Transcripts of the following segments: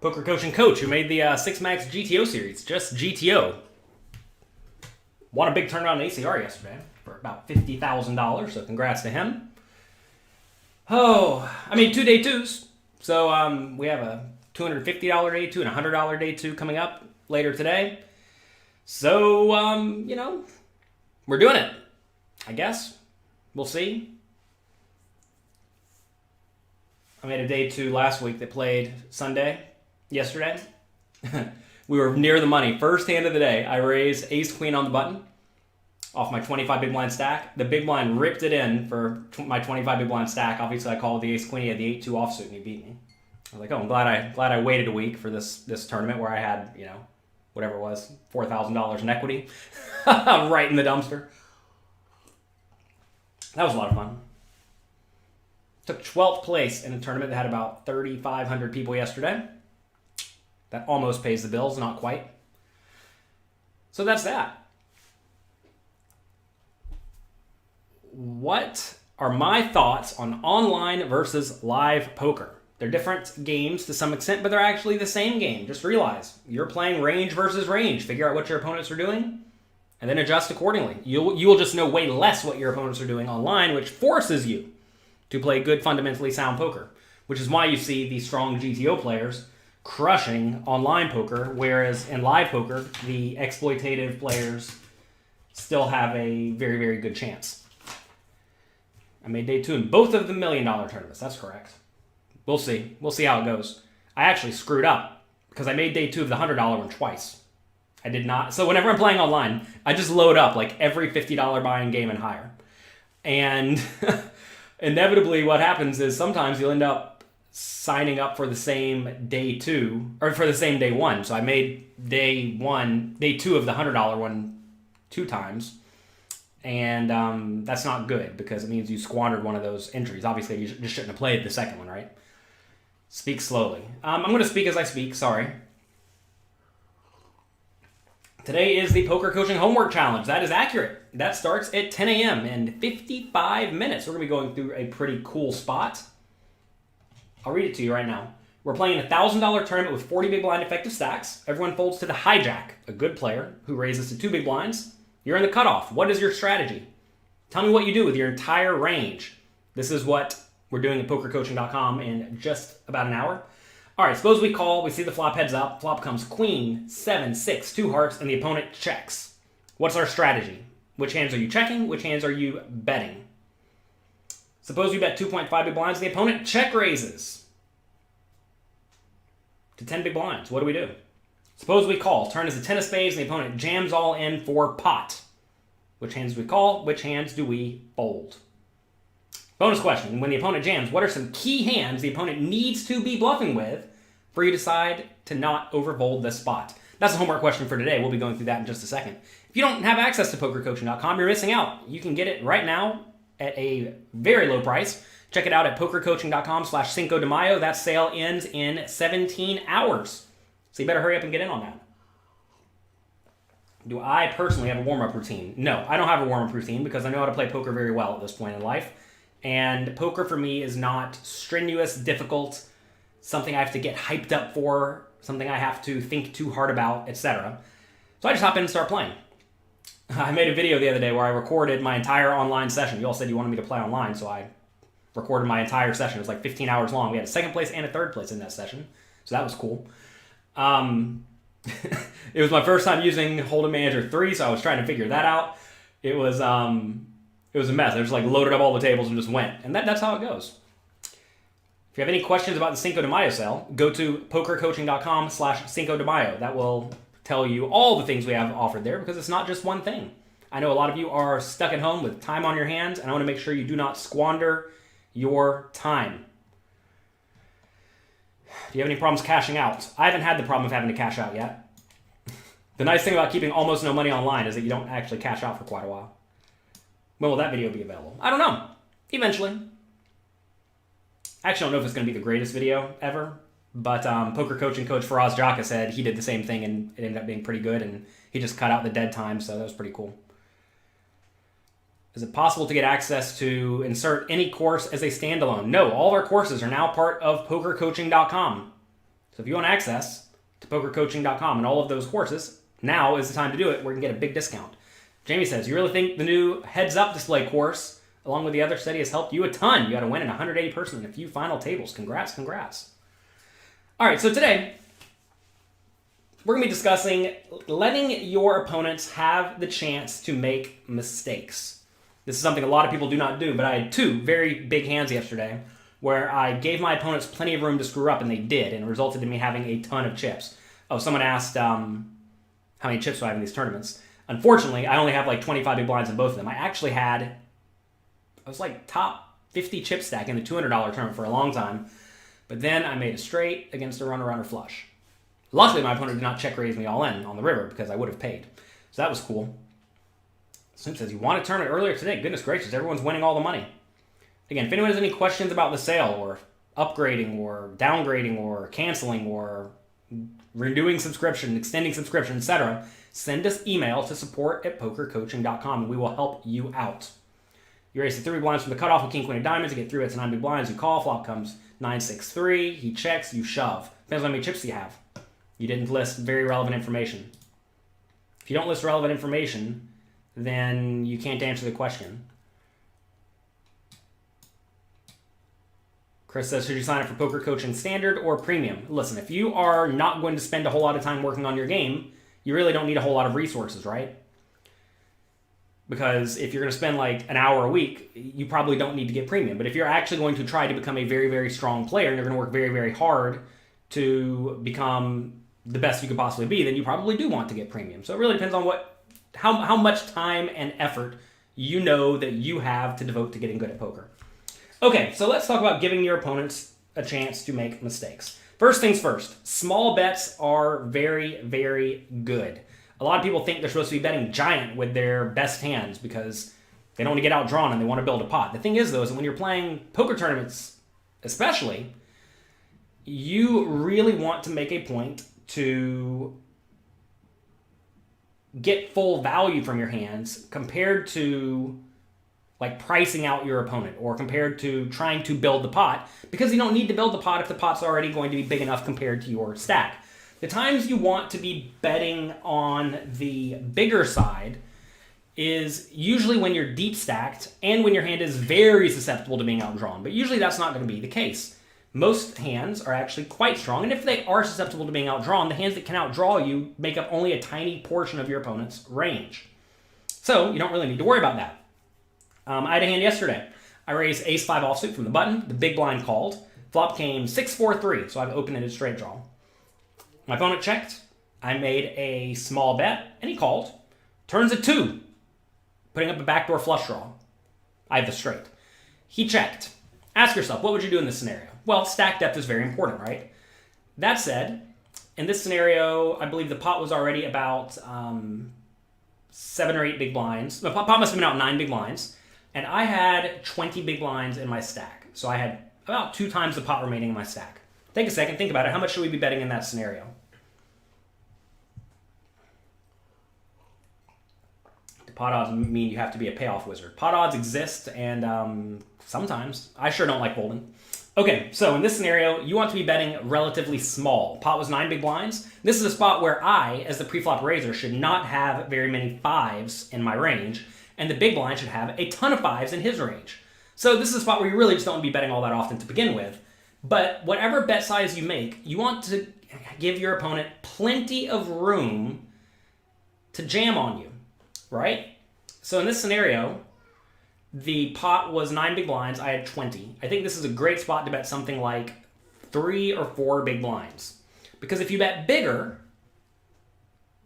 Poker coach and coach who made the 6 Max GTO series, just GTO. Won a big tournament on ACR yesterday for about $50,000, so congrats to him. Oh, I made 2 day 2s. So we have a $250 day 2 and a $100 day 2 coming up later today. So, we're doing it, I guess. We'll see. I made a day 2 last week that played Sunday, yesterday. We were near the money. First hand of the day, I raised ace-queen on the button off my 25 big blind stack. The big blind ripped it in for my 25 big blind stack. Obviously, I called the ace-queen. He had the 8-2 offsuit, and he beat me. I was like, oh, I'm glad I waited a week for this tournament where I had, whatever it was, $4,000 in equity right in the dumpster. That was a lot of fun. Took 12th place in a tournament that had about 3,500 people yesterday. That almost pays the bills, not quite. So that's that. What are my thoughts on online versus live poker? They're different games to some extent, but they're actually the same game. Just realize you're playing range versus range. Figure out what your opponents are doing, and then adjust accordingly. You will just know way less what your opponents are doing online, which forces you to play good, fundamentally sound poker, which is why you see these strong GTO players crushing online poker, whereas in live poker, the exploitative players still have a very, very good chance. I made day 2 in both of the $1 million tournaments. That's correct. We'll see. We'll see how it goes. I actually screwed up because I made day 2 of the $100 one twice. I did not. So whenever I'm playing online, I just load up like every $50 buy-in game and higher. And inevitably what happens is sometimes you'll end up signing up for the same day 2 or for the same day 1. So I made day 2 of the $100 one 2 times. And that's not good because it means you squandered one of those entries. Obviously, you just shouldn't have played the second one, right? Speak slowly. I'm going to speak as I speak. Sorry. Today is the Poker Coaching Homework Challenge. That is accurate. That starts at 10 a.m. in 55 minutes. We're going to be going through a pretty cool spot. I'll read it to you right now. We're playing a $1,000 tournament with 40 big blind effective stacks. Everyone folds to the hijack, a good player who raises to 2 big blinds. You're in the cutoff. What is your strategy? Tell me what you do with your entire range. This is what we're doing at pokercoaching.com in just about an hour. All right, suppose we call, we see the flop heads up. Flop comes queen, 7, 6, 2 hearts, and the opponent checks. What's our strategy? Which hands are you checking? Which hands are you betting? Suppose we bet 2.5 big blinds, and the opponent check raises to 10 big blinds. What do we do? Suppose we call. Turn is a 10 of spades, and the opponent jams all in for pot. Which hands do we call? Which hands do we fold? Bonus question. When the opponent jams, what are some key hands the opponent needs to be bluffing with for you to decide to not overfold this spot? That's the homework question for today. We'll be going through that in just a second. If you don't have access to pokercoaching.com, you're missing out. You can get it right now at a very low price. Check it out at pokercoaching.com/Cinco de Mayo. That sale ends in 17 hours. So you better hurry up and get in on that. Do I personally have a warm-up routine? No, I don't have a warm-up routine because I know how to play poker very well at this point in life. And poker for me is not strenuous, difficult, something I have to get hyped up for, something I have to think too hard about, etc. So I just hop in and start playing. I made a video the other day where I recorded my entire online session. You all said you wanted me to play online, so I recorded my entire session. It was like 15 hours long. We had a second place and a third place in that session, so that was cool. It was my first time using Hold'em Manager 3, so I was trying to figure that out. It was a mess. I just like loaded up all the tables and just went. And that's how it goes. If you have any questions about the Cinco de Mayo sale, go to pokercoaching.com/Cinco de Mayo. That will tell you all the things we have offered there because it's not just one thing. I know a lot of you are stuck at home with time on your hands, and I want to make sure you do not squander your time. Do you have any problems cashing out? I haven't had the problem of having to cash out yet. The nice thing about keeping almost no money online is that you don't actually cash out for quite a while. When will that video be available? I don't know. Eventually. I actually don't know if it's going to be the greatest video ever, but poker coaching coach Faraz Jaka said he did the same thing and it ended up being pretty good, and he just cut out the dead time, so that was pretty cool. Is it possible to get access to insert any course as a standalone? No, all of our courses are now part of pokercoaching.com. So if you want access to pokercoaching.com and all of those courses, now is the time to do it where you can get a big discount. Jamie says, you really think the new heads-up display course, along with the other study, has helped you a ton? You got to win in 180 person and a few final tables. Congrats. All right, so today, we're going to be discussing letting your opponents have the chance to make mistakes. This is something a lot of people do not do, but I had two very big hands yesterday where I gave my opponents plenty of room to screw up, and they did, and it resulted in me having a ton of chips. Oh, someone asked how many chips do I have in these tournaments. Unfortunately, I only have like 25 big blinds in both of them. I was like top 50 chip stack in the $200 tournament for a long time, but then I made a straight against a runner flush. Luckily, my opponent did not check raise me all in on the river because I would have paid. So that was cool. Snoop says, you won a tournament earlier today. Goodness gracious, everyone's winning all the money. Again, if anyone has any questions about the sale or upgrading or downgrading or canceling or renewing subscription, extending subscription, etc., send us email to support@pokercoaching.com and we will help you out. You raise the 3 big blinds from the cutoff with king, queen of diamonds. You get 3 bets and 9 big blinds. You call. Flop comes 9-6-3. He checks. You shove. Depends on how many chips you have. You didn't list very relevant information. If you don't list relevant information, then you can't answer the question. Chris says, should you sign up for Poker Coaching Standard or Premium? Listen, if you are not going to spend a whole lot of time working on your game, you really don't need a whole lot of resources, right? Because if you're going to spend like an hour a week, you probably don't need to get Premium. But if you're actually going to try to become a very, very strong player and you're going to work very, very hard to become the best you could possibly be, then you probably do want to get Premium. So it really depends on how much time and effort you know that you have to devote to getting good at poker. Okay, so let's talk about giving your opponents a chance to make mistakes. First things first, small bets are very, very good. A lot of people think they're supposed to be betting giant with their best hands because they don't want to get outdrawn and they want to build a pot. The thing is, though, is when you're playing poker tournaments, especially, you really want to make a point to get full value from your hands compared to like pricing out your opponent or compared to trying to build the pot, because you don't need to build the pot if the pot's already going to be big enough compared to your stack. The times you want to be betting on the bigger side is usually when you're deep stacked and when your hand is very susceptible to being outdrawn, but usually that's not going to be the case. Most hands are actually quite strong, and if they are susceptible to being outdrawn, the hands that can outdraw you make up only a tiny portion of your opponent's range. So you don't really need to worry about that. I had a hand yesterday. I raised ace-5 offsuit from the button. The big blind called. Flop came 6-4-3, so I have an open-ended straight draw. My opponent checked. I made a small bet, and he called. Turns at 2, putting up a backdoor flush draw. I have the straight. He checked. Ask yourself, what would you do in this scenario? Well, stack depth is very important, right? That said, in this scenario, I believe the pot was already about 7 or 8 big blinds. The pot must have been out 9 big blinds. And I had 20 big blinds in my stack. So I had about 2 times the pot remaining in my stack. Take a second, think about it. How much should we be betting in that scenario? Do pot odds mean you have to be a payoff wizard? Pot odds exist, and sometimes. I sure don't like folding. Okay, so in this scenario, you want to be betting relatively small. Pot was 9 big blinds. This is a spot where I, as the pre-flop raiser, should not have very many 5s in my range, and the big blind should have a ton of 5s in his range. So this is a spot where you really just don't want to be betting all that often to begin with. But whatever bet size you make, you want to give your opponent plenty of room to jam on you, right? So in this scenario, the pot was 9 big blinds. I had 20. I think this is a great spot to bet something like 3 or 4 big blinds. Because if you bet bigger,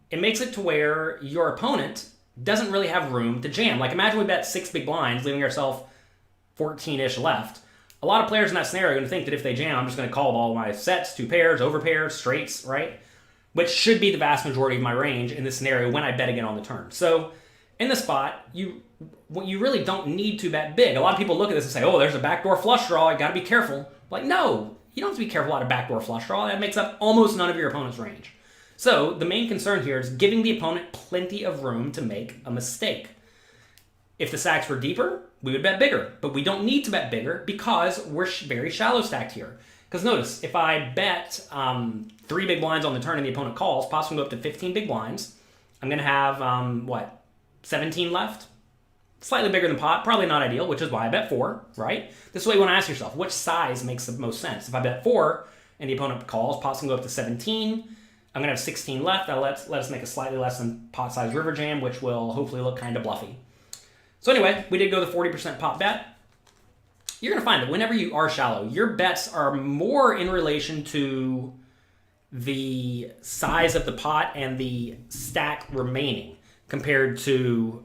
it makes it to where your opponent doesn't really have room to jam. Like imagine we bet 6 big blinds, leaving ourselves 14-ish left. A lot of players in that scenario are going to think that if they jam, I'm just going to call all my sets, 2 pairs, over pairs, straights, right? Which should be the vast majority of my range in this scenario when I bet again on the turn. So in the spot, you really don't need to bet big. A lot of people look at this and say, oh, there's a backdoor flush draw, you got to be careful. Like, no, you don't have to be careful about a backdoor flush draw. That makes up almost none of your opponent's range. So the main concern here is giving the opponent plenty of room to make a mistake. If the stacks were deeper, we would bet bigger, but we don't need to bet bigger because we're very shallow stacked here. Because notice, if I bet 3 big blinds on the turn and the opponent calls, pot's going to go up to 15 big blinds. I'm going to have, 17 left? Slightly bigger than pot, probably not ideal, which is why I bet 4, right? This way you want to ask yourself, which size makes the most sense? If I bet 4 and the opponent calls, pot's going to go up to 17. I'm going to have 16 left. That'll let us make a slightly less than pot size river jam, which will hopefully look kind of bluffy. So anyway, we did go the 40% pot bet. You're going to find that whenever you are shallow, your bets are more in relation to the size of the pot and the stack remaining compared to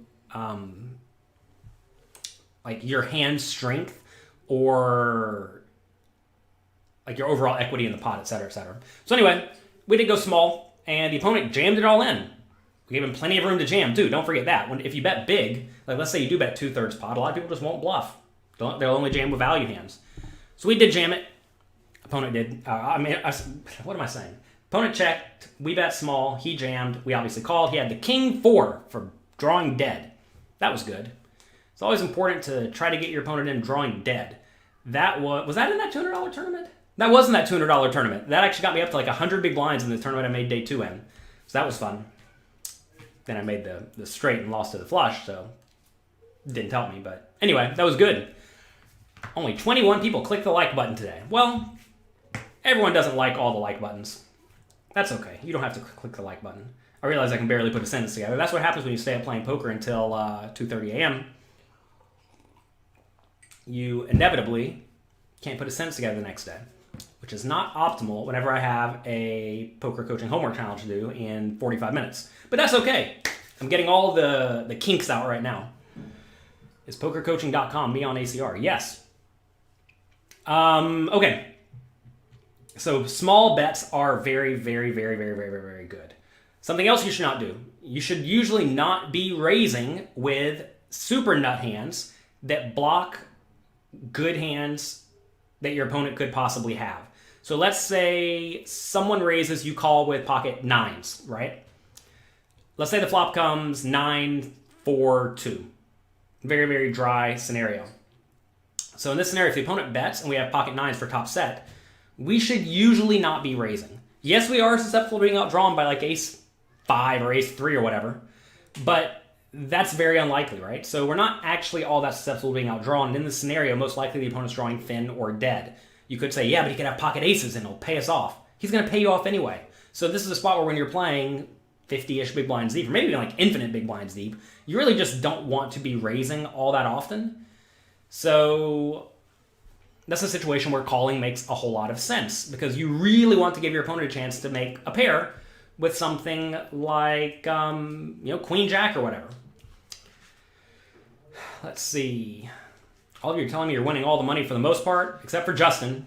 like your hand strength or like your overall equity in the pot, et cetera, et cetera. So anyway, we did go small, and the opponent jammed it all in. We gave him plenty of room to jam, too. Don't forget that. If you bet big, like let's say you do bet 2/3 pot, a lot of people just won't bluff. They'll only jam with value hands. So we did jam it. Opponent did. What am I saying? Opponent checked. We bet small. He jammed. We obviously called. He had the king 4 for drawing dead. That was good. It's always important to try to get your opponent in drawing dead. That was that in that $200 tournament? That wasn't that $200 tournament. That actually got me up to like 100 big blinds in the tournament I made day 2 in. So that was fun. Then I made the straight and lost to the flush, so it didn't help me. But anyway, that was good. Only 21 people clicked the like button today. Well, everyone doesn't like all the like buttons. That's okay. You don't have to click the like button. I realize I can barely put a sentence together. That's what happens when you stay up playing poker until 2:30 a.m. You inevitably can't put a sentence together the next day, which is not optimal whenever I have a poker coaching homework challenge to do in 45 minutes. But that's okay. I'm getting all the kinks out right now. Is pokercoaching.com me on ACR? Yes. Okay. So small bets are very, very, very, very, very, very, very good. Something else you should not do. You should usually not be raising with super nut hands that block good hands that your opponent could possibly have. So let's say someone raises, you call with pocket 9s, right? Let's say the flop comes 9-4-2. Very, very dry scenario. So in this scenario, if the opponent bets and we have pocket 9s for top set, we should usually not be raising. Yes, we are susceptible to being outdrawn by like ace 5 or ace 3 or whatever, but that's very unlikely, right? So we're not actually all that susceptible to being outdrawn. And in this scenario, most likely the opponent's drawing thin or dead. You could say, yeah, but he could have pocket aces and it'll pay us off. He's going to pay you off anyway. So this is a spot where when you're playing 50-ish big blinds deep, or maybe even like infinite big blinds deep, you really just don't want to be raising all that often. So that's a situation where calling makes a whole lot of sense because you really want to give your opponent a chance to make a pair with something like, Queen Jack or whatever. Let's see. All of you are telling me you're winning all the money for the most part, except for Justin.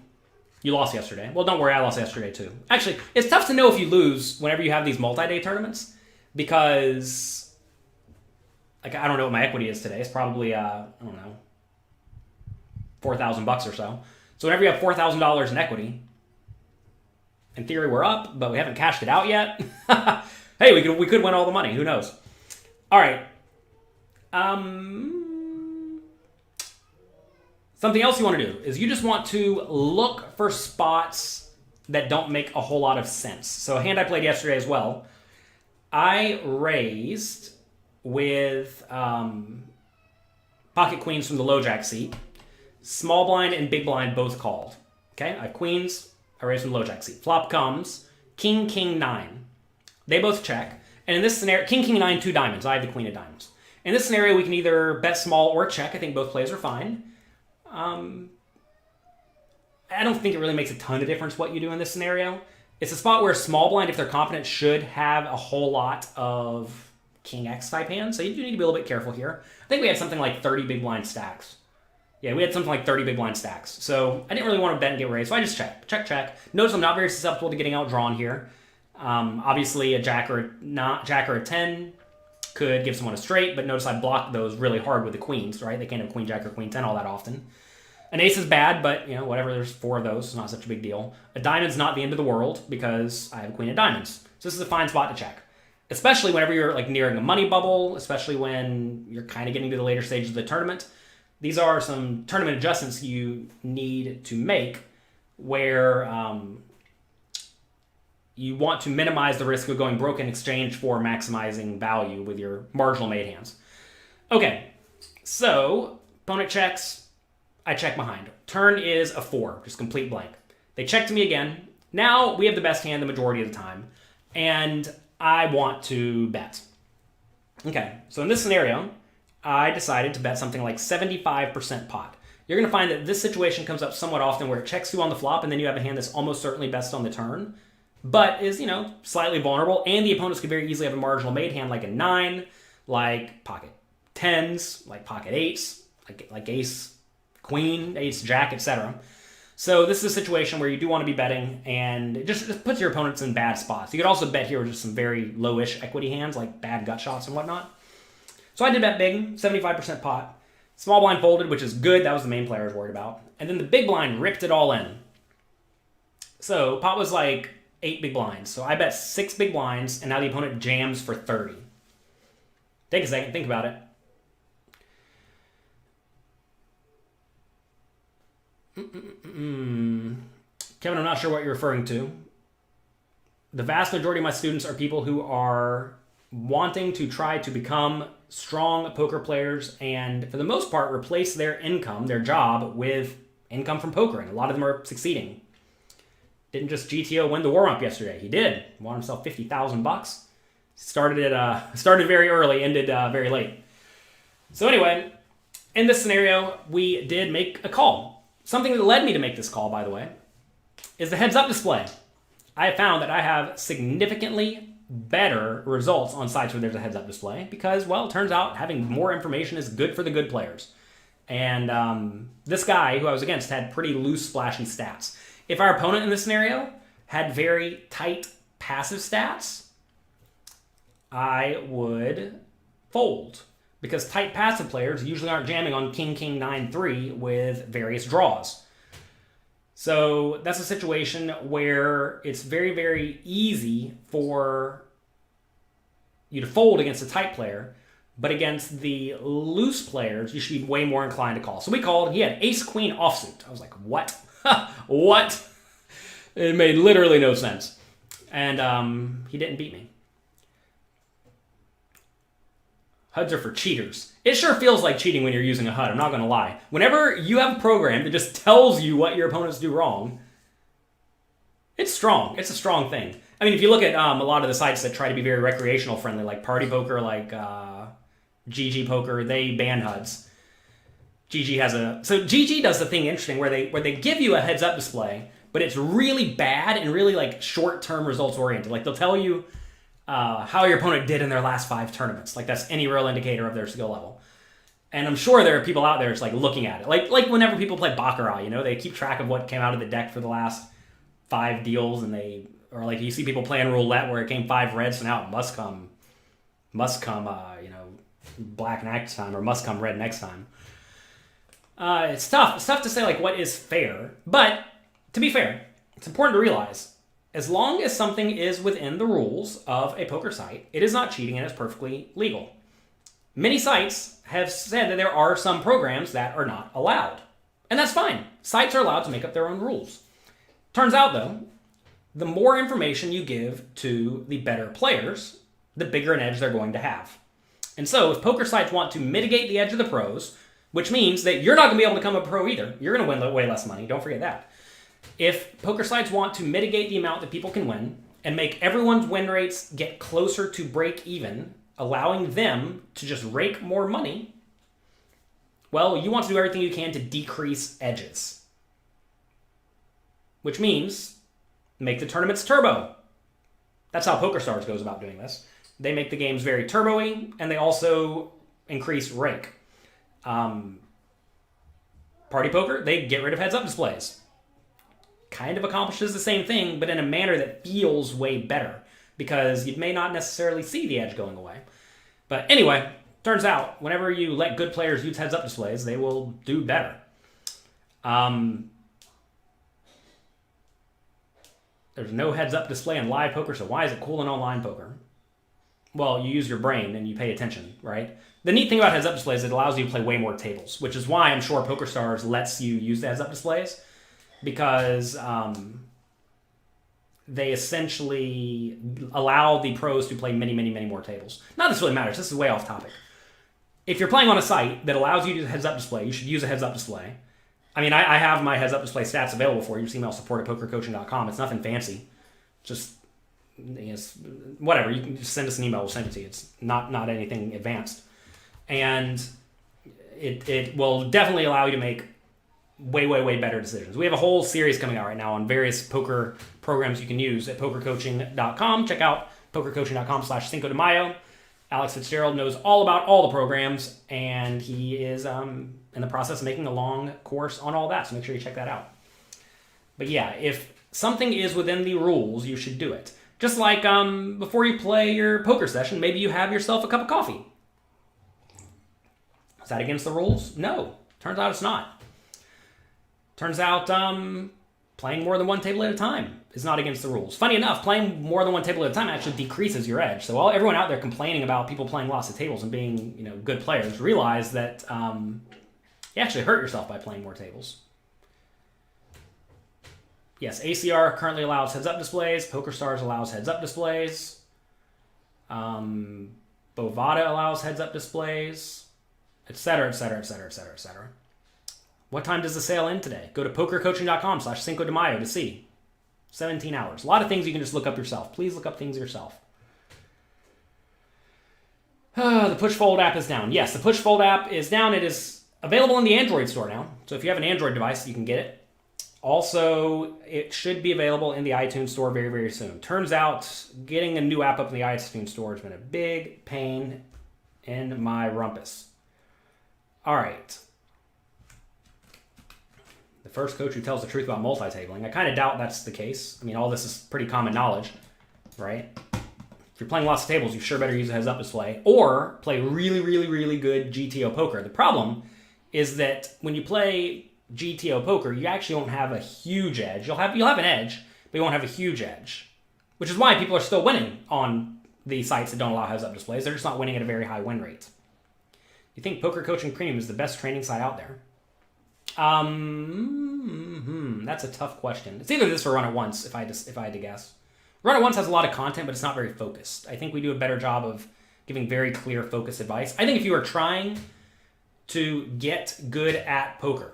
You lost yesterday. Well, don't worry, I lost yesterday too. Actually, it's tough to know if you lose whenever you have these multi-day tournaments because, like, I don't know what my equity is today. It's probably, $4,000 or so. So whenever you have $4,000 in equity, in theory we're up, but we haven't cashed it out yet. Hey, we could win all the money. Who knows? All right. Something else you want to do is you just want to look for spots that don't make a whole lot of sense. So a hand I played yesterday as well, I raised with pocket queens from the low jack seat. Small blind and big blind both called. Okay, I have queens, I raised from the low jack seat. Flop comes, king, king, 9. They both check. And in this scenario, king, king, 9, 2 diamonds. I have the queen of diamonds. In this scenario, we can either bet small or check. I think both plays are fine. I don't think it really makes a ton of difference what you do in this scenario. It's a spot where small blind, if they're confident, should have a whole lot of king X type hands. So you do need to be a little bit careful here. I think we had something like 30 big blind stacks. Yeah, we had something like 30 big blind stacks. So I didn't really want to bet and get raised, so I just checked. Check. Notice I'm not very susceptible to getting outdrawn here. Obviously, a jack or a 10 could give someone a straight, but notice I blocked those really hard with the queens, right? They can't have queen jack or queen 10 all that often. An ace is bad, but whatever, there's 4 of those. It's not such a big deal. A diamond's not the end of the world because I have a queen of diamonds. So this is a fine spot to check. Especially whenever you're like nearing a money bubble, especially when you're kind of getting to the later stages of the tournament. These are some tournament adjustments you need to make where you want to minimize the risk of going broke in exchange for maximizing value with your marginal made hands. Okay, so opponent checks, I check behind. Turn is a 4, just complete blank. They check to me again. Now we have the best hand the majority of the time, and I want to bet. Okay, so in this scenario, I decided to bet something like 75% pot. You're going to find that this situation comes up somewhat often where it checks you on the flop and then you have a hand that's almost certainly best on the turn, but is, slightly vulnerable, and the opponents could very easily have a marginal made hand like a 9, like pocket 10s, like pocket 8s, like ace, queen, ace, jack, etc. So this is a situation where you do want to be betting, and it just puts your opponents in bad spots. You could also bet here with just some very lowish equity hands, like bad gut shots and whatnot. So I did bet big, 75% pot. Small blind folded, which is good. That was the main player I was worried about. And then the big blind ripped it all in. So pot was like 8 big blinds. So I bet 6 big blinds, and now the opponent jams for 30. Take a second, think about it. Kevin, I'm not sure what you're referring to. The vast majority of my students are people who are wanting to try to become strong poker players and, for the most part, replace their income, their job, with income from pokering. A lot of them are succeeding. Didn't just GTO win the warm-up yesterday. He did. Won himself $50,000. Started very early, ended very late. So anyway, in this scenario, we did make a call. Something that led me to make this call, by the way, is the heads-up display. I have found that I have significantly better results on sites where there's a heads-up display because, well, it turns out having more information is good for the good players. And this guy who I was against had pretty loose, splashy stats. If our opponent in this scenario had very tight passive stats, I would fold because tight passive players usually aren't jamming on king, king, 9, 3 with various draws. So that's a situation where it's very, very easy for you to fold against a tight player, but against the loose players, you should be way more inclined to call. So we called, he had ace-queen offsuit. I was like, what? What? It made literally no sense. And he didn't beat me. HUDs are for cheaters. It sure feels like cheating when you're using a HUD, I'm not going to lie. Whenever you have a program that just tells you what your opponents do wrong, it's strong. It's a strong thing. I mean, if you look at a lot of the sites that try to be very recreational friendly, like Party Poker, like GG Poker, they ban HUDs. So GG does the thing interesting where they give you a heads up display, but it's really bad and really like short-term results oriented. Like they'll tell you how your opponent did in their last 5 tournaments. Like that's any real indicator of their skill level. And I'm sure there are people out there just like looking at it. Like whenever people play Baccarat, they keep track of what came out of the deck for the last 5 deals, and or like you see people playing roulette where it came 5 reds, so now it must come black next time, or must come red next time. It's tough. It's tough to say like what is fair, but to be fair, it's important to realize as long as something is within the rules of a poker site, it is not cheating and it's perfectly legal. Many sites have said that there are some programs that are not allowed, and that's fine. Sites are allowed to make up their own rules. Turns out though, the more information you give to the better players, the bigger an edge they're going to have. And so if poker sites want to mitigate the edge of the pros, which means that you're not going to be able to become a pro either. You're going to win way less money. Don't forget that. If poker sites want to mitigate the amount that people can win and make everyone's win rates get closer to break even, allowing them to just rake more money, well, you want to do everything you can to decrease edges. Which means make the tournaments turbo. That's how PokerStars goes about doing this. They make the games very turbo-y, and they also increase rake. Party Poker, they get rid of heads-up displays. Kind of accomplishes the same thing, but in a manner that feels way better, because you may not necessarily see the edge going away. But anyway, turns out, whenever you let good players use heads-up displays, they will do better. There's no heads-up display in live poker, so why is it cool in online poker? Well, you use your brain and you pay attention, right? The neat thing about heads-up displays is it allows you to play way more tables, which is why I'm sure PokerStars lets you use the heads-up displays. because they essentially allow the pros to play many, many, many more tables. Not that this really matters. This is way off topic. If you're playing on a site that allows you to heads-up display, you should use a heads-up display. I mean, I have my heads-up display stats available for you. Just email support@pokercoaching.com. It's nothing fancy. Just, whatever. You can just send us an email. We'll send it to you. It's not anything advanced. And it will definitely allow you to make way, way, way better decisions. We have a whole series coming out right now on various poker programs you can use at pokercoaching.com. Check out pokercoaching.com/Cinco de Mayo. Alex Fitzgerald knows all about all the programs, and he is in the process of making a long course on all that, so make sure you check that out. But yeah, if something is within the rules, you should do it. Just like before you play your poker session, maybe you have yourself a cup of coffee. Is that against the rules? No. Turns out it's not. Turns out playing more than one table at a time is not against the rules. Funny enough, playing more than one table at a time actually decreases your edge. So while everyone out there complaining about people playing lots of tables and being good players, realize that you actually hurt yourself by playing more tables. Yes, ACR currently allows heads-up displays. PokerStars allows heads-up displays. Bovada allows heads-up displays, etc., etc., etc., etc., etc. What time does the sale end today? Go to pokercoaching.com/Cinco de Mayo to see. 17 hours. A lot of things you can just look up yourself. Please look up things yourself. The Push Fold app is down. Yes, the Push Fold app is down. It is available in the Android store now. So if you have an Android device, you can get it. Also, it should be available in the iTunes store very, very soon. Turns out, getting a new app up in the iTunes store has been a big pain in my rumpus. All right. The first coach who tells the truth about multi-tabling. I kind of doubt that's the case. I mean, all this is pretty common knowledge, right? If you're playing lots of tables, you sure better use a heads-up display or play really, really, really good GTO poker. The problem is that when you play GTO poker, you actually won't have a huge edge. You'll have an edge, but you won't have a huge edge, which is why people are still winning on the sites that don't allow heads-up displays. They're just not winning at a very high win rate. You think Poker Coaching Premium is the best training site out there? That's a tough question. It's either this or Run It Once, if I had to guess. Run It Once has a lot of content, but it's not very focused. I think we do a better job of giving very clear, focused advice. I think if you are trying to get good at poker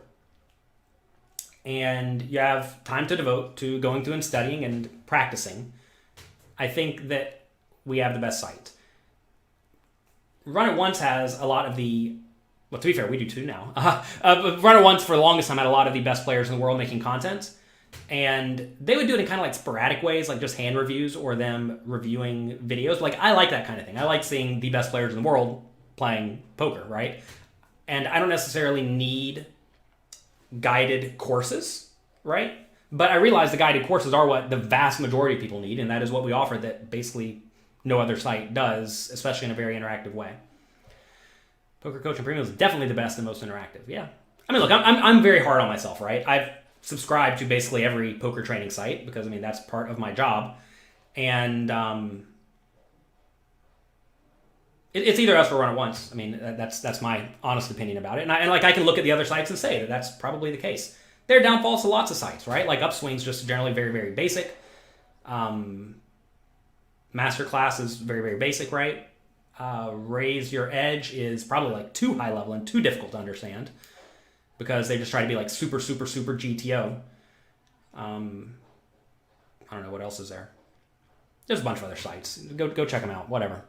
and you have time to devote to going through and studying and practicing, I think that we have the best site. Run It Once has a lot of the... Well, to be fair, we do too now. Run It Once, for the longest time, had a lot of the best players in the world making content. And they would do it in kind of like sporadic ways, like just hand reviews or them reviewing videos. Like, I like that kind of thing. I like seeing the best players in the world playing poker, right? And I don't necessarily need guided courses, right? But I realize the guided courses are what the vast majority of people need, and that is what we offer that basically no other site does, especially in a very interactive way. Poker Coaching Premium is definitely the best and most interactive. Yeah. I mean, look, I'm very hard on myself, right? I've subscribed to basically every poker training site because, I mean, that's part of my job. And it's either us or Run It Once. I mean, that's my honest opinion about it. And I can look at the other sites and say that that's probably the case. There are downfalls to lots of sites, right? Like Upswing's just generally very, very basic. Masterclass is very, very basic, right? Raise Your Edge is probably like too high level and too difficult to understand because they just try to be like super, super, super GTO. I don't know what else is there. There's a bunch of other sites. Go check them out. Whatever.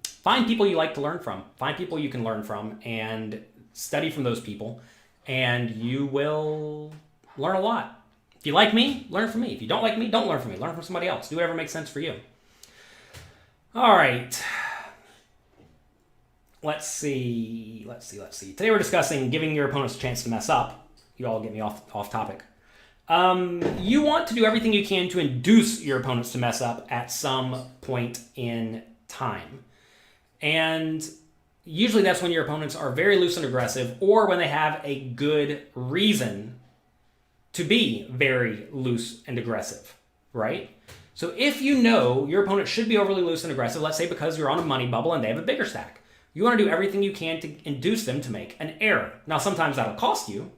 Find people you like to learn from. Find people you can learn from and study from those people, and you will learn a lot. If you like me, learn from me. If you don't like me, don't learn from me. Learn from somebody else. Do whatever makes sense for you. All right. Let's see. Today we're discussing giving your opponents a chance to mess up. You all get me off topic. You want to do everything you can to induce your opponents to mess up at some point in time. And usually that's when your opponents are very loose and aggressive or when they have a good reason to be very loose and aggressive, right? So if you know your opponent should be overly loose and aggressive, let's say because you're on a money bubble and they have a bigger stack, you want to do everything you can to induce them to make an error. Now, sometimes that'll cost you,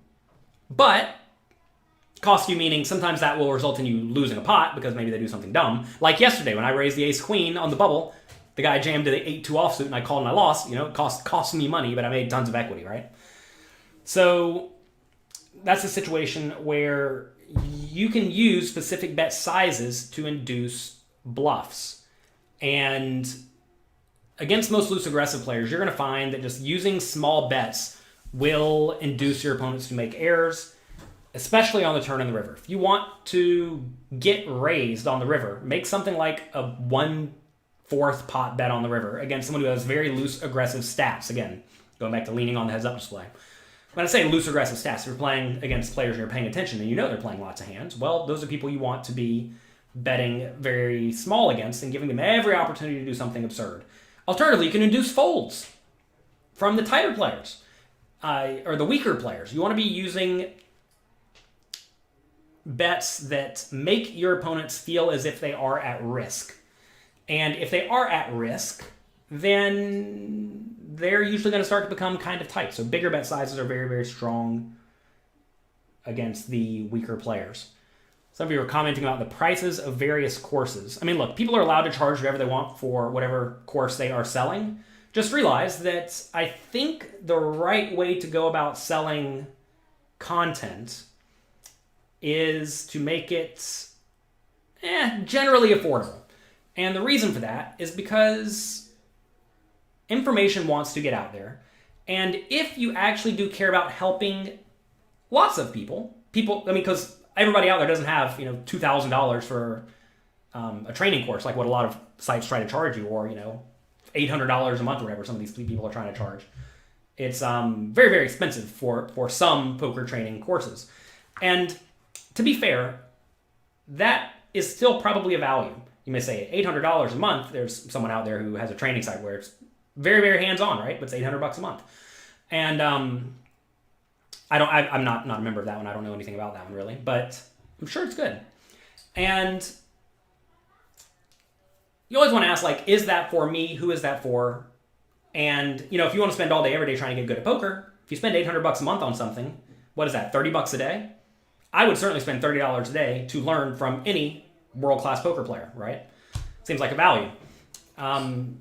but Cost you meaning sometimes that will result in you losing a pot because maybe they do something dumb. Like yesterday when I raised the ace-queen on the bubble, the guy jammed the 8-2 offsuit and I called and I lost. You know, it cost me money, but I made tons of equity, right? So that's a situation where you can use specific bet sizes to induce bluffs. And against most loose aggressive players, you're going to find that just using small bets will induce your opponents to make errors, especially on the turn in the river. If you want to get raised on the river, make something like a 1/4 pot bet on the river against someone who has very loose aggressive stats. Again, going back to leaning on the heads up display. When I say loose aggressive stats, if you're playing against players and you're paying attention and you know they're playing lots of hands, well, those are people you want to be betting very small against and giving them every opportunity to do something absurd. Alternatively, you can induce folds from the tighter players or the weaker players. You want to be using bets that make your opponents feel as if they are at risk. And if they are at risk, then they're usually going to start to become kind of tight. So bigger bet sizes are very, very strong against the weaker players. Some of you are commenting about the prices of various courses. I mean, look, people are allowed to charge whatever they want for whatever course they are selling. Just realize that I think the right way to go about selling content is to make it generally affordable. And the reason for that is because information wants to get out there. And if you actually do care about helping lots of people, because everybody out there doesn't have, $2,000 for a training course, like what a lot of sites try to charge you, or, $800 a month or whatever some of these people are trying to charge. It's very, very expensive for some poker training courses. And to be fair, that is still probably a value. You may say $800 a month. There's someone out there who has a training site where it's very, very hands-on, right? But it's $800 a month. And I'm not a member of that one. I don't know anything about that one really, but I'm sure it's good. And you always want to ask, like, is that for me? Who is that for? And, if you want to spend all day, every day trying to get good at poker, if you spend $800 a month on something, what is that, $30 a day? I would certainly spend $30 a day to learn from any world-class poker player, right? Seems like a value.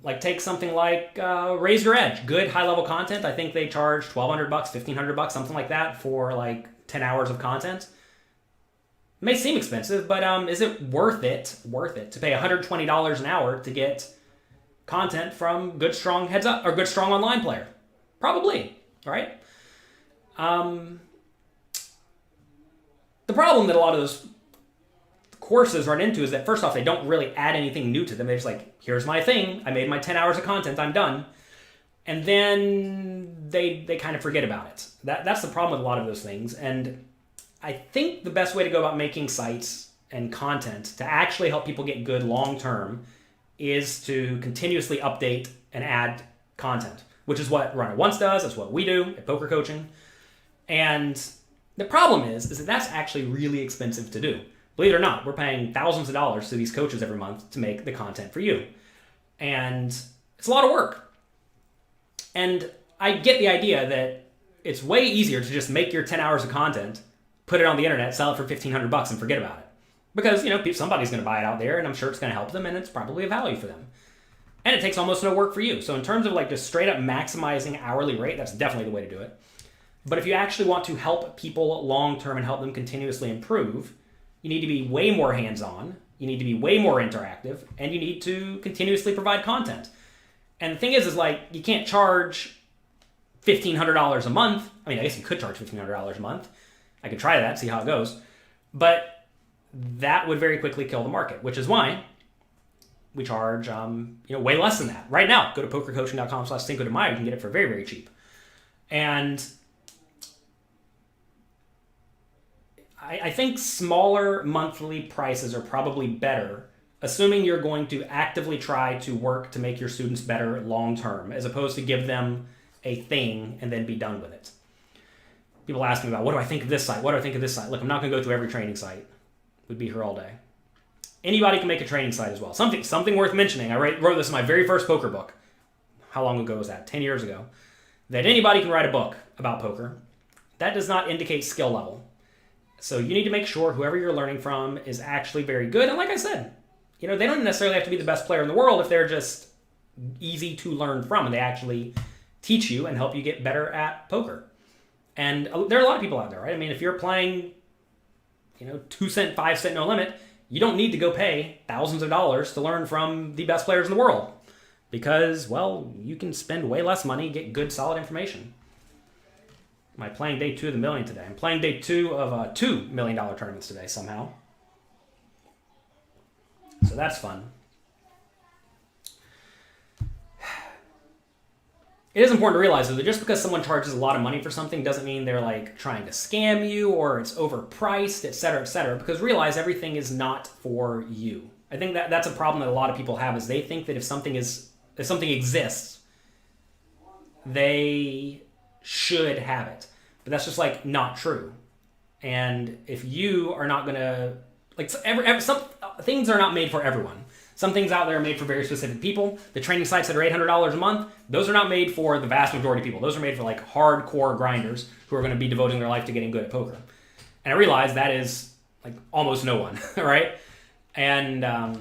Like take something like Raise Your Edge, good high-level content. I think they charge $1,200, $1,500, something like that for like 10 hours of content. It may seem expensive, but is it worth it to pay $120 an hour to get content from good, strong heads up or good, strong online player? Probably, right? The problem that a lot of those courses run into is that first off, they don't really add anything new to them. They're just like, here's my thing. I made my 10 hours of content. I'm done. And then they kind of forget about it. That's the problem with a lot of those things. And I think the best way to go about making sites and content to actually help people get good long-term is to continuously update and add content, which is what Run It Once does. That's what we do at Poker Coaching. And the problem is that that's actually really expensive to do. Believe it or not, we're paying thousands of dollars to these coaches every month to make the content for you. And it's a lot of work. And I get the idea that it's way easier to just make your 10 hours of content, put it on the internet, sell it for $1,500 and forget about it. Because, somebody's going to buy it out there and I'm sure it's going to help them and it's probably a value for them. And it takes almost no work for you. So in terms of like just straight up maximizing hourly rate, that's definitely the way to do it. But if you actually want to help people long-term and help them continuously improve, you need to be way more hands-on, you need to be way more interactive, and you need to continuously provide content. And the thing is like, you can't charge $1,500 a month. I mean, I guess you could charge $1,500 a month. I could try that, see how it goes. But that would very quickly kill the market, which is why we charge way less than that. Right now, go to pokercoaching.com/Cinco de Mayo. You can get it for very, very cheap. And I think smaller monthly prices are probably better, assuming you're going to actively try to work to make your students better long-term, as opposed to give them a thing and then be done with it. People ask me about, what do I think of this site? What do I think of this site? Look, I'm not going to go through every training site. We'd be here all day. Anybody can make a training site as well. Something worth mentioning. I wrote this in my very first poker book. How long ago was that? 10 years ago. That anybody can write a book about poker. That does not indicate skill level. So you need to make sure whoever you're learning from is actually very good. And like I said, they don't necessarily have to be the best player in the world if they're just easy to learn from and they actually teach you and help you get better at poker. And there are a lot of people out there, right? I mean, if you're playing, 2 cent, 5 cent, no limit, you don't need to go pay thousands of dollars to learn from the best players in the world because, well, you can spend way less money, get good, solid information. Am I playing day 2 of the million today? I'm playing day 2 of $2 million tournaments today somehow. So that's fun. It is important to realize though, that just because someone charges a lot of money for something doesn't mean they're like trying to scam you or it's overpriced, et cetera, because realize everything is not for you. I think that's a problem that a lot of people have is they think that if something exists, they should have it. But that's just like not true. And if you are not going to, like some things are not made for everyone. Some things out there are made for very specific people. The training sites that are $800 a month, those are not made for the vast majority of people. Those are made for like hardcore grinders who are going to be devoting their life to getting good at poker. And I realize that is like almost no one, right? And I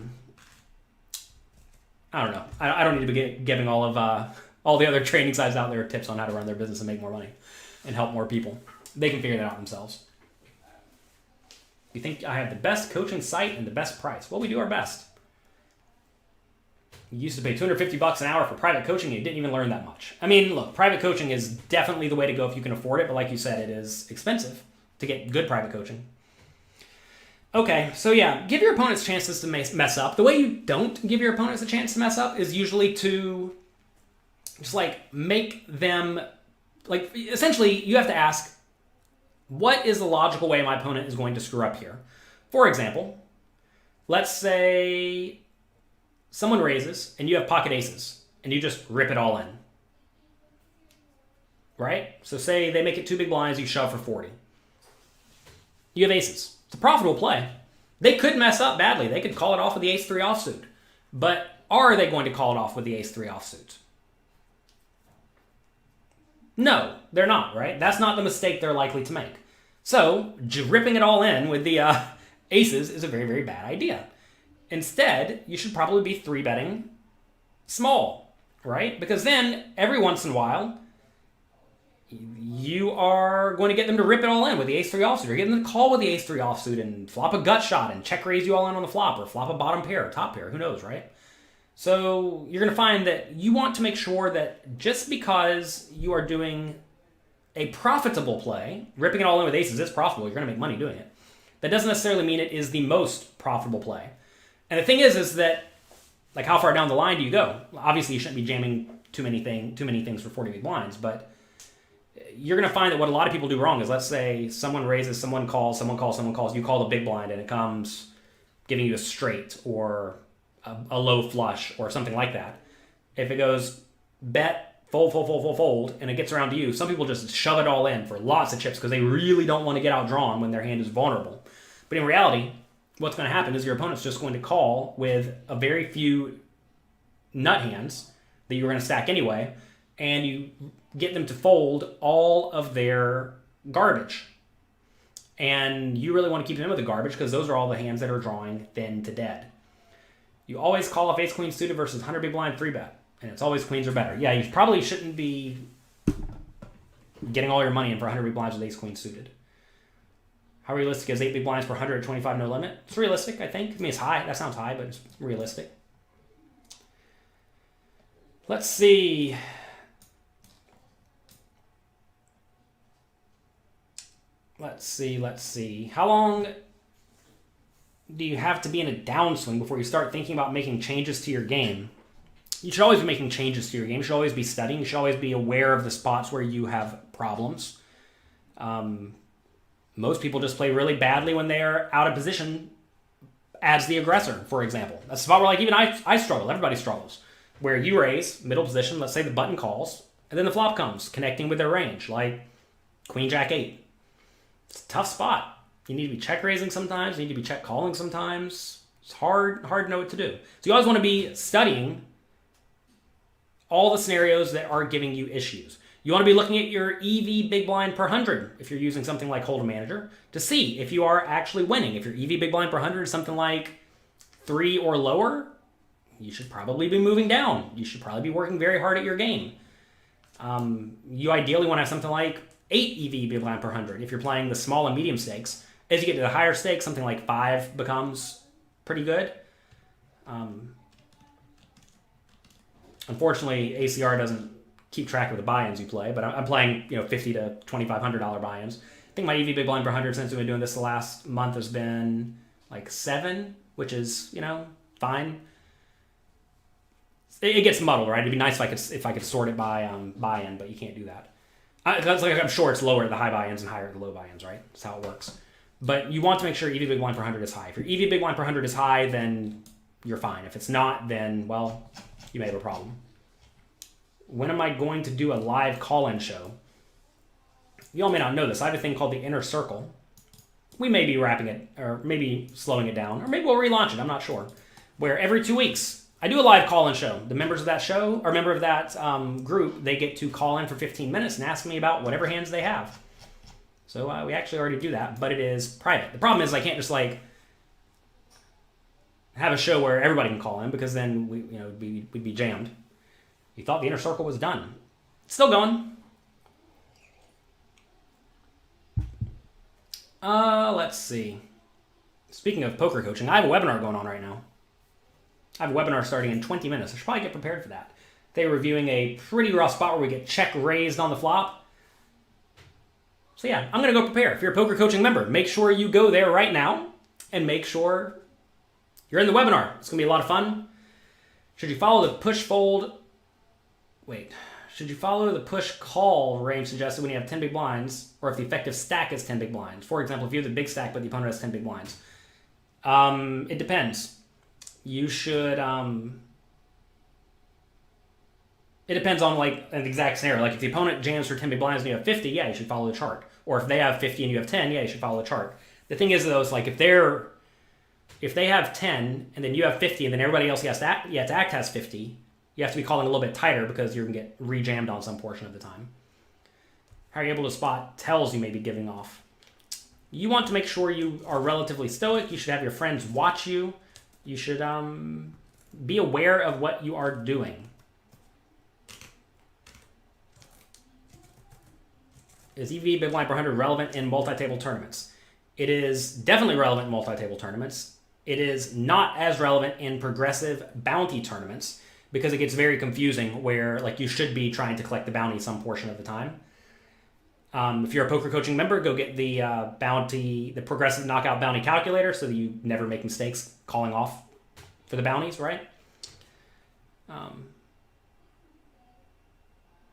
don't know. I don't need to be giving all the other training sites out there tips on how to run their business and make more money and help more people. They can figure that out themselves. You think I have the best coaching site and the best price? Well, we do our best. You used to pay $250 an hour for private coaching and you didn't even learn that much. I mean, look, private coaching is definitely the way to go if you can afford it, but like you said, it is expensive to get good private coaching. Okay, so yeah, give your opponents chances to mess up. The way you don't give your opponents a chance to mess up is usually to just like make them, like essentially you have to ask, what is the logical way my opponent is going to screw up here? For example, let's say someone raises and you have pocket aces and you just rip it all in. Right? So say they make it 2 big blinds, you shove for 40. You have aces. It's a profitable play. They could mess up badly. They could call it off with the ace-3 offsuit. But are they going to call it off with the ace-3 offsuit? No, they're not, right? That's not the mistake they're likely to make. So, ripping it all in with the aces is a very, very bad idea. Instead, you should probably be 3-betting small, right? Because then, every once in a while, you are going to get them to rip it all in with the ace-3 offsuit, or get them to call with the ace-3 offsuit and flop a gut shot and check raise you all in on the flop, or flop a bottom pair or top pair, who knows, right? So you're going to find that you want to make sure that just because you are doing a profitable play, ripping it all in with aces is profitable, you're going to make money doing it. That doesn't necessarily mean it is the most profitable play. And the thing is that, like, how far down the line do you go? Obviously, you shouldn't be jamming too many things for 40 big blinds, but you're going to find that what a lot of people do wrong is, let's say someone raises, someone calls, you call the big blind, and it comes giving you a straight or a low flush or something like that. If it goes bet, fold, and it gets around to you, some people just shove it all in for lots of chips because they really don't want to get outdrawn when their hand is vulnerable. But in reality, what's going to happen is your opponent's just going to call with a very few nut hands that you're going to stack anyway, and you get them to fold all of their garbage. And you really want to keep them in with the garbage because those are all the hands that are drawing thin to dead. You always call off ace-queen suited versus 100 big blind 3-bet. And it's always queens are better. Yeah, you probably shouldn't be getting all your money in for 100 big blinds with ace-queen suited. How realistic is 8 big blinds for 100 at 25 no limit? It's realistic, I think. I mean, it's high. That sounds high, but it's realistic. Let's see. Let's see. How long do you have to be in a downswing before you start thinking about making changes to your game? You should always be making changes to your game. You should always be studying. You should always be aware of the spots where you have problems. Most people just play really badly when they're out of position as the aggressor, for example. That's a spot where, like, even I struggle. Everybody struggles. Where you raise, middle position, let's say the button calls, and then the flop comes, connecting with their range, like queen, jack, 8. It's a tough spot. You need to be check raising sometimes. You need to be check calling sometimes. It's hard to know what to do. So you always want to be studying all the scenarios that are giving you issues. You want to be looking at your EV big blind per 100 if you're using something like Hold'em Manager to see if you are actually winning. If your EV big blind per 100 is something like 3 or lower, you should probably be moving down. You should probably be working very hard at your game. You ideally want to have something like 8 EV big blind per 100 if you're playing the small and medium stakes. As you get to the higher stakes, something like 5 becomes pretty good. Unfortunately, ACR doesn't keep track of the buy-ins you play, but I'm playing $50 to $2,500 buy-ins. I think my EV big blind per 100 since we've been doing this the last month has been like 7, which is fine. It gets muddled, right? It'd be nice if I could sort it by buy-in, but you can't do that. I'm sure it's lower at the high buy-ins and higher at the low buy-ins, right? That's how it works. But you want to make sure EV big blind per 100 is high. If your EV big blind per 100 is high, then you're fine. If it's not, then, well, you may have a problem. When am I going to do a live call-in show? You all may not know this. I have a thing called the Inner Circle. We may be wrapping it, or maybe slowing it down, or maybe we'll relaunch it. I'm not sure. Where every 2 weeks, I do a live call-in show. The members of that show, or member of that group, they get to call in for 15 minutes and ask me about whatever hands they have. So we actually already do that, but it is private. The problem is I can't just have a show where everybody can call in, because then we'd be jammed. You thought the Inner Circle was done. It's still going. Let's see. Speaking of poker coaching, I have a webinar going on right now. I have a webinar starting in 20 minutes. I should probably get prepared for that. They're reviewing a pretty rough spot where we get check raised on the flop. So yeah, I'm going to go prepare. If you're a poker coaching member, make sure you go there right now and make sure you're in the webinar. It's going to be a lot of fun. Should you follow the push call range suggested when you have 10 big blinds, or if the effective stack is 10 big blinds? For example, if you have the big stack but the opponent has 10 big blinds. It depends. You should... It depends on an exact scenario. Like if the opponent jams for 10 big blinds and you have 50, yeah, you should follow the chart. Or if they have 50 and you have 10, yeah, you should follow the chart. The thing is, though, is if they have 10 and then you have 50 and then everybody else has to act has 50, you have to be calling a little bit tighter because you're going to get re-jammed on some portion of the time. How are you able to spot tells you may be giving off? You want to make sure you are relatively stoic. You should have your friends watch you. You should be aware of what you are doing. Is EV big blind per 100 relevant in multi-table tournaments? It is definitely relevant in multi-table tournaments. It is not as relevant in progressive bounty tournaments because it gets very confusing where you should be trying to collect the bounty some portion of the time. If you're a poker coaching member, go get the progressive knockout bounty calculator so that you never make mistakes calling off for the bounties, right?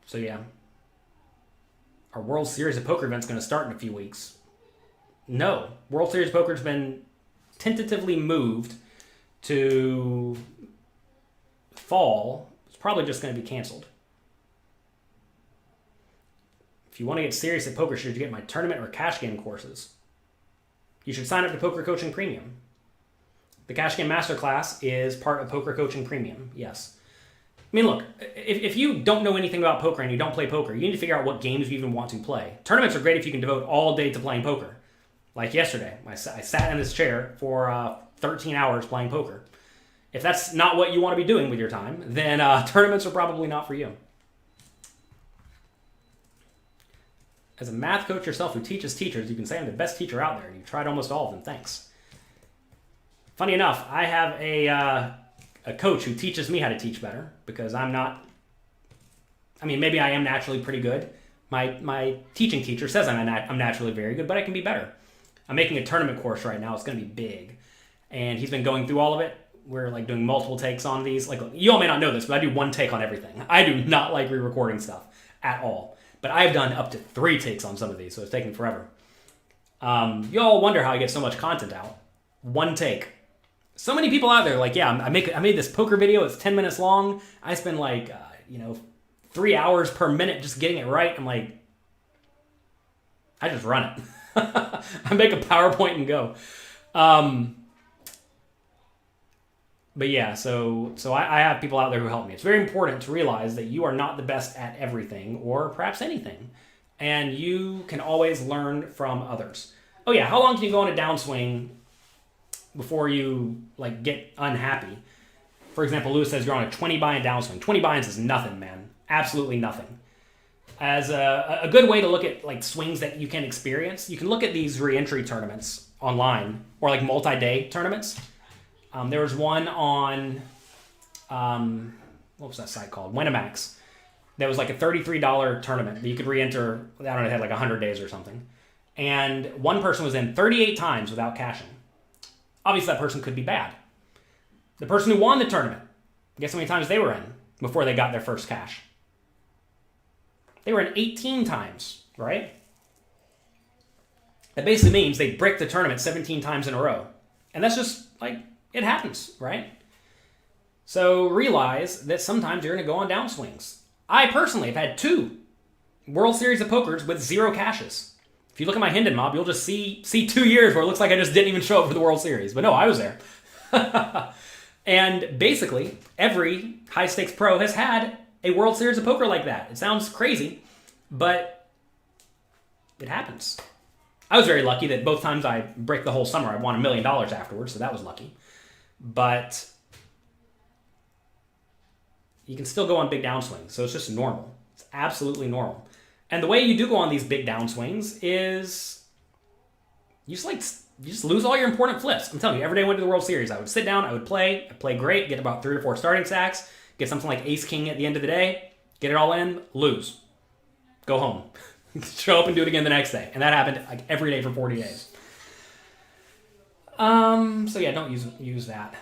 So yeah. Our World Series of Poker event's going to start in a few weeks. No. World Series of Poker has been tentatively moved to fall. It's probably just going to be canceled. If you want to get serious at poker, should you get my tournament or cash game courses? You should sign up to Poker Coaching Premium. The Cash Game Masterclass is part of Poker Coaching Premium, yes. I mean, look, if you don't know anything about poker and you don't play poker, you need to figure out what games you even want to play. Tournaments are great if you can devote all day to playing poker. Like yesterday, I sat in this chair for 13 hours playing poker. If that's not what you want to be doing with your time, then tournaments are probably not for you. As a math coach yourself who teaches teachers, you can say I'm the best teacher out there, and you've tried almost all of them. Thanks. Funny enough, I have a coach who teaches me how to teach better because I'm not... I mean, maybe I am naturally pretty good. My teaching teacher says I'm naturally very good, but I can be better. I'm making a tournament course right now. It's going to be big. And he's been going through all of it. We're doing multiple takes on these. You all may not know this, but I do one take on everything. I do not like re-recording stuff at all. But I've done up to 3 takes on some of these, so it's taking forever. You all wonder how I get so much content out. 1 take. So many people out there I made this poker video. It's 10 minutes long. I spend 3 hours per minute just getting it right. I'm I just run it. I make a PowerPoint and go. But yeah, so I have people out there who help me. It's very important to realize that you are not the best at everything or perhaps anything. And you can always learn from others. Oh yeah, how long can you go on a downswing before you like get unhappy? For example, Lewis says you're on a 20 buy-in downswing. 20 buy-ins is nothing, man. Absolutely nothing. As a good way to look at like swings that you can experience, you can look at these re-entry tournaments online or like multi-day tournaments. There was one on, what was that site called? Winamax. That was like a $33 tournament that you could re-enter. I don't know, it had like 100 days or something. And one person was in 38 times without cashing. Obviously, that person could be bad. The person who won the tournament, guess how many times they were in before they got their first cash? They were in 18 times, right? That basically means they bricked the tournament 17 times in a row. And that's just like, it happens, right? So realize that sometimes you're going to go on downswings. I personally have had 2 World Series of Pokers with 0 cashes. If you look at my Hendon mob, you'll just see 2 years where it looks like I just didn't even show up for the World Series. But no, I was there. And basically, every high-stakes pro has had a World Series of Poker like that. It sounds crazy, but it happens. I was very lucky that both times I bricked the whole summer, I won $1 million afterwards, so that was lucky. But you can still go on big downswings, so it's just normal. It's absolutely normal. And the way you do go on these big downswings is you just lose all your important flips. I'm telling you, every day I went to the World Series, I would sit down, I'd play great, get about 3 or 4 starting stacks, get something like Ace King at the end of the day, get it all in, lose. Go home. Show up and do it again the next day. And that happened like every day for 40 days. So yeah, don't use that.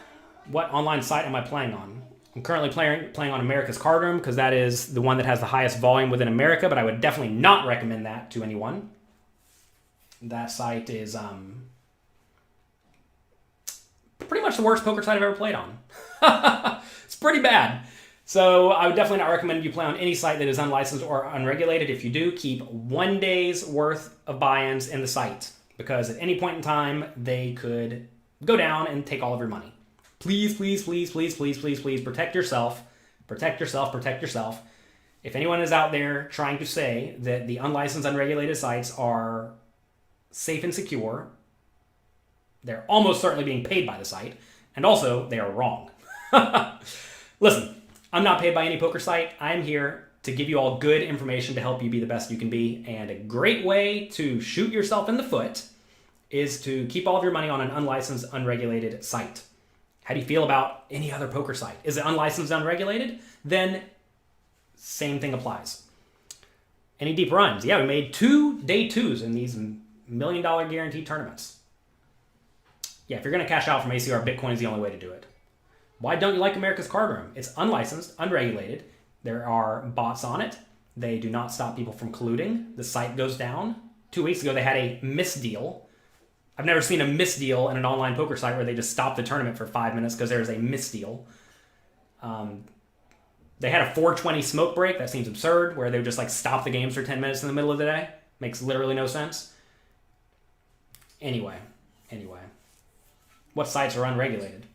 What online site am I playing on? I'm currently playing on America's Card Room because that is the one that has the highest volume within America, but I would definitely not recommend that to anyone. That site is pretty much the worst poker site I've ever played on. It's pretty bad. So I would definitely not recommend you play on any site that is unlicensed or unregulated. If you do, keep 1 day's worth of buy-ins in the site because at any point in time, they could go down and take all of your money. Please, please, please, please, please, please, please protect yourself. Protect yourself, protect yourself. If anyone is out there trying to say that the unlicensed, unregulated sites are safe and secure, they're almost certainly being paid by the site, and also they are wrong. Listen, I'm not paid by any poker site. I'm here to give you all good information to help you be the best you can be, and a great way to shoot yourself in the foot is to keep all of your money on an unlicensed, unregulated site. How do you feel about any other poker site? Is it unlicensed, unregulated? Then same thing applies. Any deep runs? Yeah, we made 2 day 2s in these $1 million guaranteed tournaments. Yeah, if you're going to cash out from ACR, Bitcoin is the only way to do it. Why don't you like America's Card Room? It's unlicensed, unregulated. There are bots on it. They do not stop people from colluding. The site goes down. 2 weeks ago, they had a misdeal. I've never seen a misdeal in an online poker site where they just stop the tournament for 5 minutes because there's a misdeal. They had a 420 smoke break. That seems absurd, where they would just like stop the games for 10 minutes in the middle of the day. Makes literally no sense. Anyway. What sites are unregulated?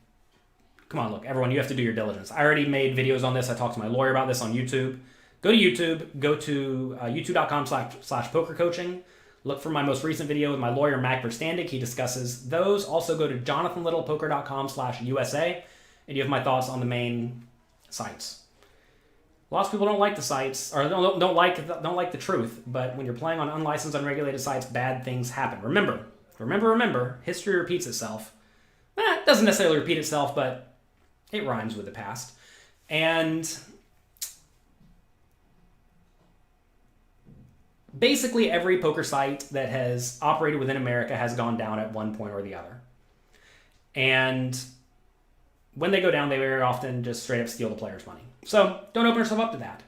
Come on, look, everyone, you have to do your diligence. I already made videos on this. I talked to my lawyer about this on YouTube. Go to YouTube. Go to youtube.com/poker coaching. Look for my most recent video with my lawyer, Mac Verstandig. He discusses those. Also go to jonathanlittlepoker.com/USA, and you have my thoughts on the main sites. Lots of people don't like the sites, or don't like the truth, but when you're playing on unlicensed, unregulated sites, bad things happen. Remember, history repeats itself. It doesn't necessarily repeat itself, but it rhymes with the past. And basically every poker site that has operated within America has gone down at one point or the other. And when they go down, they very often just straight up steal the player's money. So don't open yourself up to that.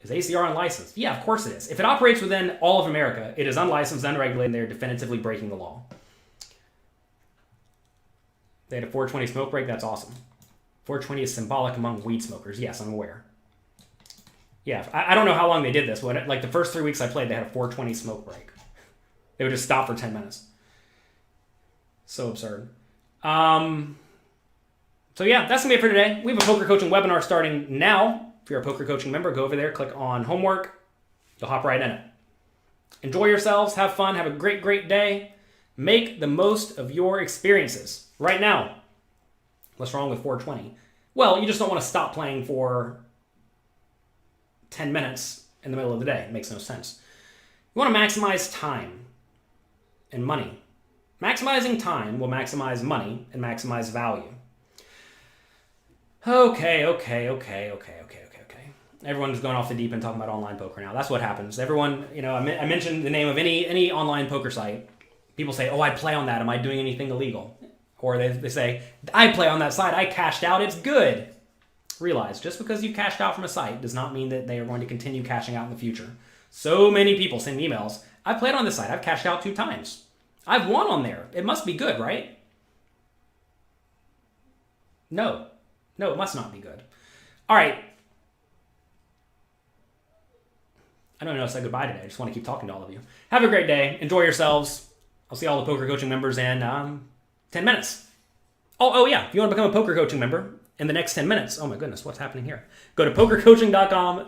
Is ACR unlicensed? Yeah, of course it is. If it operates within all of America, it is unlicensed, unregulated, and they're definitively breaking the law. They had a 420 smoke break. That's awesome. 420 is symbolic among weed smokers. Yes, I'm aware. Yeah, I don't know how long they did this. Like the first 3 weeks I played, they had a 420 smoke break. They would just stop for 10 minutes. So absurd. So yeah, that's going to be it for today. We have a poker coaching webinar starting now. If you're a poker coaching member, go over there, click on homework. You'll hop right in it. Enjoy yourselves. Have fun. Have a great, great day. Make the most of your experiences. Right now, what's wrong with 420? Well, you just don't want to stop playing for 10 minutes in the middle of the day. It makes no sense. You want to maximize time and money. Maximizing time will maximize money and maximize value. Okay. Everyone's going off the deep end talking about online poker now. That's what happens. Everyone, I mentioned the name of any online poker site. People say, oh, I play on that. Am I doing anything illegal? Or they say, I play on that site. I cashed out. It's good. Realize, just because you cashed out from a site does not mean that they are going to continue cashing out in the future. So many people send emails. I've played on this site. I've cashed out 2 times. I've won on there. It must be good, right? No, it must not be good. All right. I don't know how to say goodbye today. I just want to keep talking to all of you. Have a great day. Enjoy yourselves. I'll see all the poker coaching members in 10 minutes. Oh yeah. If you want to become a poker coaching member in the next 10 minutes, oh my goodness, what's happening here? Go to pokercoaching.com/single